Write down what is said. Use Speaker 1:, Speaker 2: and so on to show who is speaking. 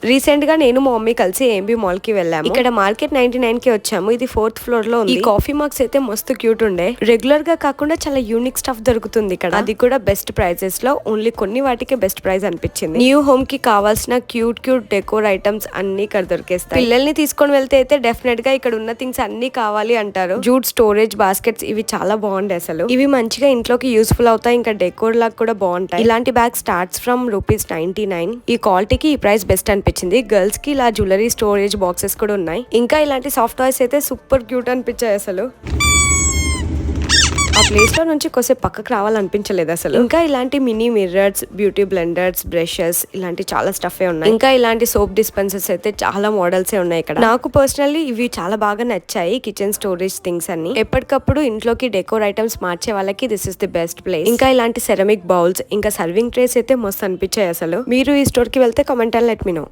Speaker 1: Recent గా నేను మా మమ్మీ కలిసి ఏఎంబి మాల్ కి వెళ్ళాము. ఇక్కడ మార్కెట్ 99 కి వచ్చాము. ఇది 4th ఫ్లోర్ లో ఉంది. ఈ కాఫీ మగ్స్ అయితే మస్తు క్యూట్ ఉండే. రెగ్యులర్ గా కాకుండా చాలా యూనిక్ స్టఫ్ దొరుకుతుంది ఇక్కడ. అది కూడా బెస్ట్ ప్రైజెస్ లో. ఓన్లీ కొన్ని వాటికే బెస్ట్ ప్రైస్ అనిపించింది. న్యూ హోమ్ కి కావాల్సిన క్యూట్ డెకోర్ ఐటమ్స్ అన్ని ఇక్కడ దొరికేస్తాయి. పిల్లల్ని తీసుకొని వెళ్తే అయితే డెఫినెట్ గా ఇక్కడ ఉన్న థింగ్స్ అన్ని కావాలి అంటారు. జూట్ స్టోరేజ్ బాస్కెట్స్ ఇవి చాలా బాగుండే అసలు. ఇవి మంచిగా ఇంట్లోకి యూస్ఫుల్ అవుతాయి. ఇంకా డెకోర్ లాగా కూడా బాగుంటాయి. ఇలాంటి బ్యాగ్ స్టార్ట్స్ ఫ్రమ్ ₹99. ఈ క్వాలిటీకి ఈ ప్రైస్ బెస్ట్ అనిపించింది. గర్ల్స్ కి ఇలా జ్యువెలరీ స్టోరేజ్ బాక్సెస్ కూడా ఉన్నాయి. ఇంకా ఇలాంటి సాఫ్ట్ టాయ్స్ అయితే సూపర్ క్యూట్ అనిపించాయి అసలు. ఆ ప్లేస్ లో నుంచి కొద్దిసేపు పక్కకు రావాలనిపించలేదు అసలు. ఇంకా ఇలాంటి mini mirrors, beauty blenders, brushes ఇలాంటి చాలా స్టఫ్ ఉన్నాయి. ఇంకా ఇలాంటి సోప్ డిస్పెన్సర్స్ అయితే చాలా మోడల్స్ ఉన్నాయి ఇక్కడ. నాకు పర్సనల్లీ ఇవి చాలా బాగా నచ్చాయి. కిచెన్ స్టోరేజ్ థింగ్స్ అన్ని ఎప్పటికప్పుడు ఇంట్లోకి డెకోర్ ఐటమ్స్ మార్చే వాళ్ళకి this is the best place. ఇంకా ఇలాంటి సెరమిక్ బౌల్స్, ఇంకా సర్వింగ్ ట్రేస్ అయితే మస్తు అనిపించాయి అసలు. మీరు ఈ స్టోర్ కి వెళ్తే comment and let me no.